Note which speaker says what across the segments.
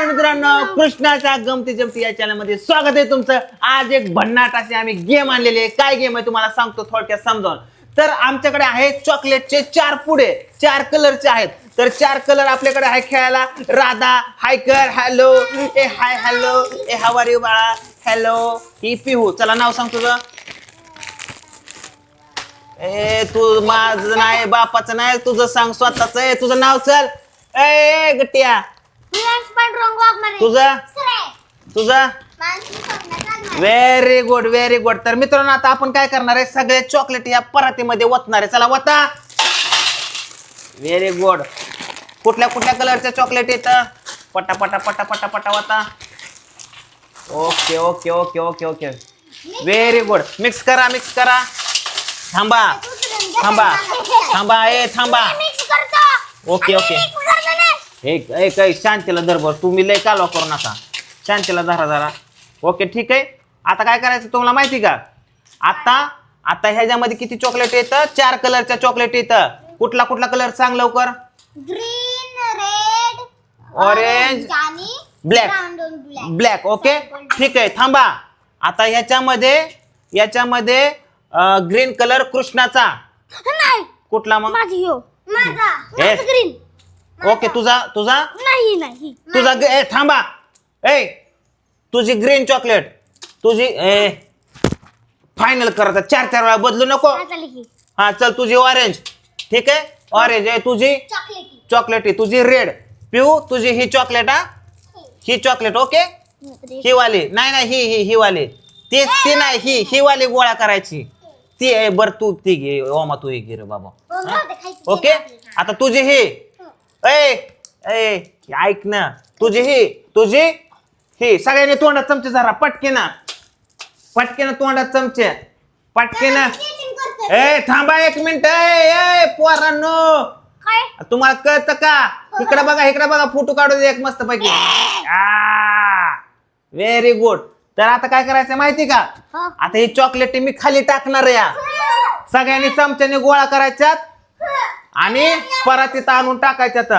Speaker 1: मित्रांनो, कृष्णाच्या गमती जमती या चॅनल मध्ये स्वागत आहे तुमचं. आज एक भन्नाट अशी आम्ही गेम आणलेली आहे. काय गेम आहे तुम्हाला सांगतो थोडक्यात समजावून. तर आमच्याकडे आहे चॉकलेटचे 4 पुडे, 4 कलरचे आहेत. तर 4 कलर आपल्याकडे आहे खेळायला. राधा हाय कर, हॅलो, ए हाय हॅलो, ए हाव आर यू बाळा, हॅलो. ही पिहू, चला नाव सांग तुझं. ए तू माझं नाही, बापाचं नाही, तुझं सांग स्वतःच. आहे तुझं नाव. चल ए गट्टिया, तुझं तुझं. Very good very good. तर मित्रांनो, आता आपण काय करणार आहे, सगळे चॉकलेट या परातीमध्ये ओतणार आहे. चला वता. Very good. कुठल्या कुठल्या कलरच्या चॉकलेट येतं, पटा पटा पटा पटा पटा वता. Okay okay okay okay okay very good. Mix करा मिक्स करा. थांबा थांबा थांबा, ए थांबा. Okay okay. एक शांतीला दरबर, तुम्ही लय कालवा करू नका. शांतीला धरा जरा. ओके ठीक आहे. आता काय करायचं तुम्हाला माहिती का. आता आता ह्याच्यामध्ये किती चॉकलेट येतं, 4 कलरच्या चॉकलेट येतं. कुठला कुठला कलर सांग लवकर.
Speaker 2: Green, red,
Speaker 1: orange, black. Black. Okay ठीक आहे. थांबा. आता याच्यामध्ये ग्रीन कलर कृष्णाचा.
Speaker 2: नाही,
Speaker 1: कुठला मग.
Speaker 2: माझा ग्रीन.
Speaker 1: ओके तुझा
Speaker 2: नाही नाही
Speaker 1: तुझा. ए थांबा. ए तुझी ग्रीन चॉकलेट, तुझी फायनल करता. 4 वेळा बदलू नको. हा चल. तुझी ऑरेंज. ठीक आहे. ऑरेंज आहे तुझी. चॉकलेट आहे तुझी. रेड. पिऊ तुझी ही चॉकलेट. हा ही चॉकलेट. ओके. ही वाली नाही ही वाली. ती नाही ही वाली गोळा करायची. ती आहे बर. तू ती घे ओमा, तू घे रे बाबा. ओके. आता तुझी ही. ऐक ना. तुझी ही. सगळ्यांनी तोंडात चमचे धरा. पटकेन तोंडात चमचे. पटकेन. ए थांबा 1 मिनिट. ए पोरांनो, तुम्हाला कळतं का. इकडे बघा फोटो काढू दे एक मस्त पैकी. Very good. तर आता काय करायचं माहिती का. आता ही चॉकलेट मी खाली टाकणार या. सगळ्यांनी चमच्याने गोळा करायच्यात आणि परातीत आणून टाकायच्यात.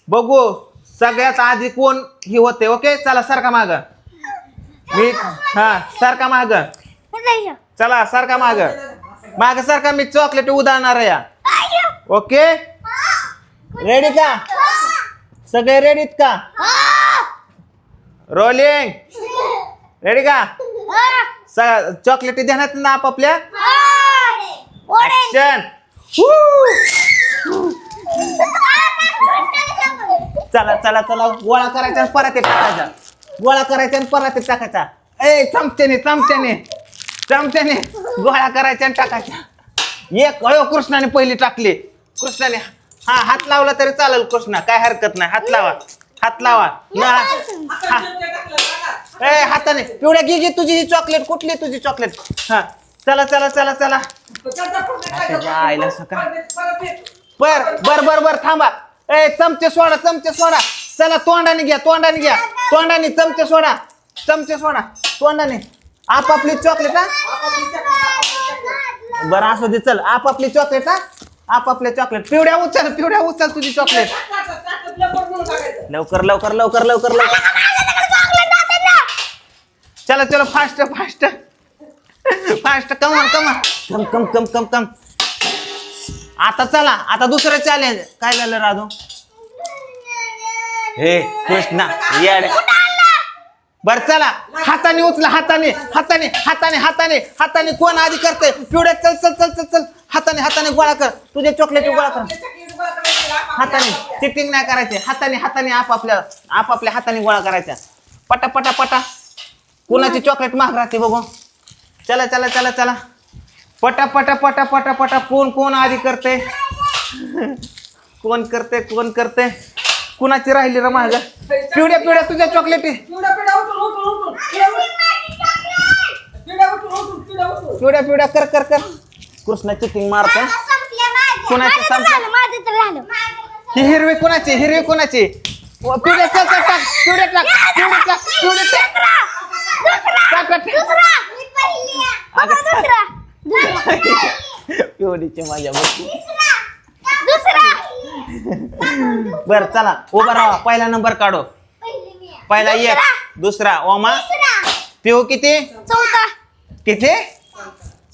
Speaker 1: बघू सगळ्यात आधी कोण ही होते. ओके चला सारखा माग. मी सारखा माग. चला सारखा माग सारखा. मी चॉकलेट उधळणार या. ओके रेडी का. सगळे रेडीत का. रोलिंग. रेडी का. चॉकलेट ध्यानात ना आपापल्या. ऍक्शन. चला चला चला. गोळा करायचा आणि परत टाकायचा. गोळा करायचा आणि परत टाकायचा. ए चमच्याने गोळा करायचा आणि टाकायचा. एक कृष्णाने पहिली टाकली. कृष्णाने हात लावला तरी चालेल. कृष्णा काय हरकत नाही. हात लावा ए हाताने. पिवड्या घे तुझी ही चॉकलेट. कुठली तुझी चॉकलेट. हा चला चला चला चला. आईला सका. बर थांबा. ए चमचे सोडा. चला तोंडाने घ्या. चमचे सोडा. तोंडाने. आपापली चॉकलेट. बरं असू दे. चल आपापली चॉकलेट. आपापले चॉकलेट. पिवड्या उचल तुझी चॉकलेट. लवकर. चला फास्ट. कम. आता चला. आता दुसरं चॅलेंज. काय झालं राधू. हे कृष्णा येड. बर चला. हाताने उचला. हाताने कोण आधी करते. पिवड्या चल. हाताने गोळा कर. तुझे चॉकलेट गोळा कर. हाताने चिटिंग नाही करायचे. हाताने आपापल्या हाताने गोळा करायचा. पटा. कुणाची चॉकलेट महाग राहते बघू. चला. पटा. कोण आधी करते. कोण करते. कुणाची राहिली रे महाग. पिवड्या तुझ्या चॉकलेट. पिवड्या कर. कृष्णा चिटिंग मारतो. कुणाची संपलं. ही हिरवी कुणाची. पिवड्या चल टाक. पिवडीची माझ्या बर चला उभा राहा. पहिला नंबर काढो. पहिला एक दुसरा ओमा पिऊ किती
Speaker 2: चौथा
Speaker 1: किती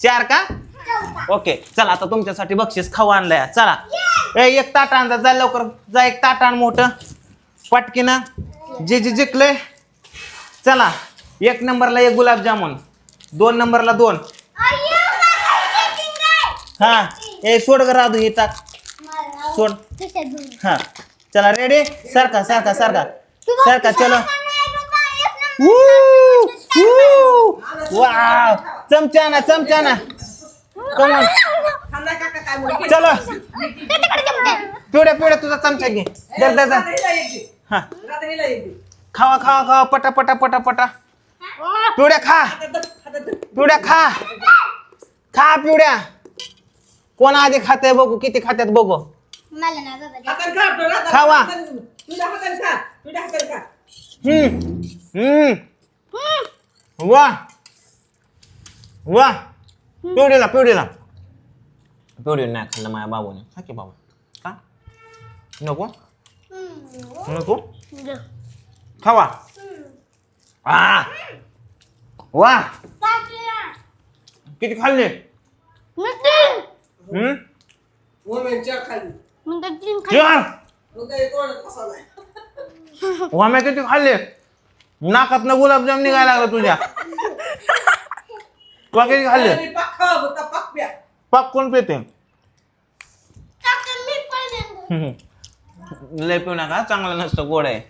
Speaker 1: 4 का
Speaker 2: चौथा
Speaker 1: ओके चला आता तुमच्यासाठी बक्षीस खाऊ आणलंय चला एक ताट आणजा जा लवकर जा एक ताट आण मोठं पटकीनं जे जे जिंकले चला 1 नंबरला 1 गुलाबजामुन 2 नंबरला 2 हा ए सोड ग राधू हे टाक सोड हा चला रेडी सारखा सारखा सारखा सारखा चलो वाव चमचा ना कमॉन चलो पिवड्या तुझा चमचा घे दर हा खावा खावा खावा पटा पटा पटा पटा पिवड्या खा खा पिवड्या कोण आधी खाते बघू किती खात्यात बघू
Speaker 2: मला ना बाबा
Speaker 1: खावा वा वा पिवडीला नाही खाल्लं माझ्या बाबूने हा की बाबा का नको खावा वा किती खाल्ले चार वाम्या किती खाल्ले नाकात न गुलाबजाम निघायला लागला तुझ्या तू किती खाल्ले पाक कोण पेते लय पिऊ नका चांगलं नसतं गोड आहे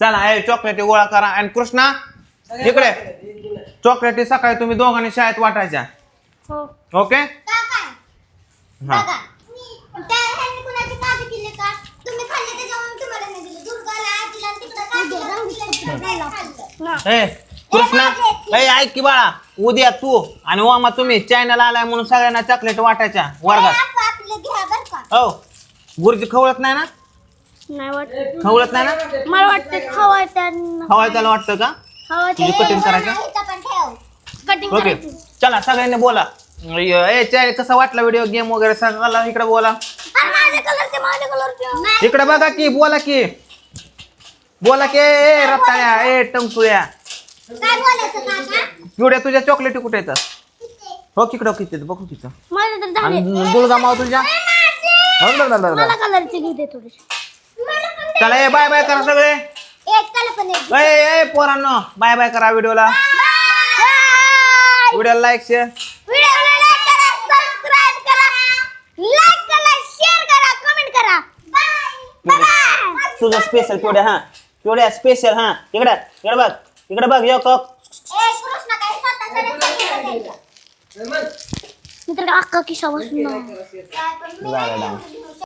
Speaker 1: चला हे चॉकलेटी गोळा करा आणि कृष्णा इकडे चॉकलेटी सकाळी तुम्ही दोघांनी शाळेत वाटायच्या ओके हा कृष्णा ऐक की बाळा उद्या तू आणि ओमा तुम्ही चॅनल आलाय म्हणून सगळ्यांना चॉकलेट वाटायच्या वर्गात हो गुरुजी खवळत नाही ना खवळत नाही ना
Speaker 2: मला वाटतं
Speaker 1: खवायच्याला वाटतं का तुझी कटिंग करायचं ओके चला सगळ्यांनी बोला कसा वाटला व्हिडिओ गेम वगैरे सगळ्याला इकडे बोला इकडे बघा की बोला की रताळ्या ए टंकुळ्या पिवड्या तुझ्या चॉकलेटी कुठे येतात हो तिकडं किती बघू तिथं दुर्गा माव तुझ्या चला बाय बाय करा सगळे पोरांनो बाय बाय करा व्हिडिओला लाईक शेअर तुझं स्पेशल पिवड्या स्पेशल इकडे बघ यो कप
Speaker 2: अक्का किशा बसून